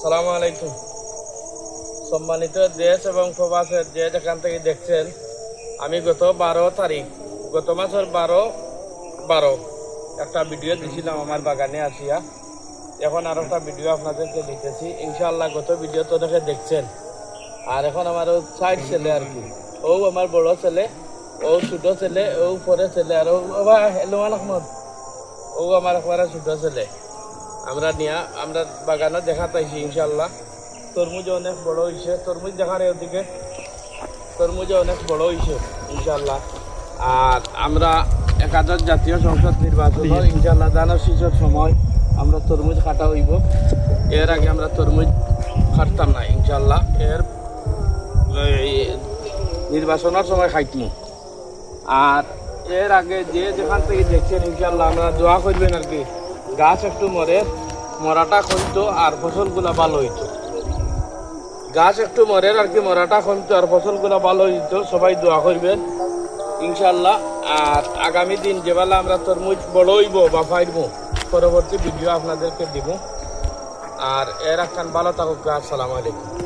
আসসালামু আলাইকুম। সম্মানিত দেশ এবং প্রবাসের যে যেখান থেকে দেখছেন, আমি গত মাসের 12 একটা ভিডিও দিয়েছিলাম আমার বাগানে আসিয়া। এখন আর একটা ভিডিও আপনাদেরকে দিতেছি। ইনশাআল্লাহ গত ভিডিও তো দেখে দেখছেন। আর এখন আমার সাইড ছেলে আর কি, ও আমার বড় ছেলে, ও ছোট ছেলে, ও পরে ছেলে, আর ও হেলুমান আহমদ, ও আমার একবারে ছোট ছেলে। আমরা বাগানে দেখা পাইছি ইনশাল্লাহ। তরমুজ অনেক বড় হয়েছে, তরমুজ দেখার ওদিকে তরমুজ অনেক বড় হয়েছে ইনশাল্লাহ। আর আমরা একাদশ জাতীয় সংসদ নির্বাচন ইনশাল্লাহ জানার শীষের সময় আমরা তরমুজ কাটা হইব। এর আগে আমরা তরমুজ কাটতাম না ইনশাল্লাহ, এর নির্বাচনের সময় খাইতমু। আর এর আগে যে যেখান থেকে দেখছেন ইনশাল্লাহ আমরা দোয়া করবেন আর কি, গাছ একটু মরাটা কমতো আর ফসলগুলা ভালো হইতো। গাছ একটু মরের আর কি, মরাটা কমতো আর ফসলগুলা ভালো হইতো। সবাই দোয়া করবেন ইনশাল্লাহ। আর আগামী দিন যেবেলা আমরা তরমুজ বড় হইব বা পাইব, পরবর্তী ভিডিও আপনাদেরকে দিব। আর এর একখান ভালো থাকুক। আসসালামু আলাইকুম।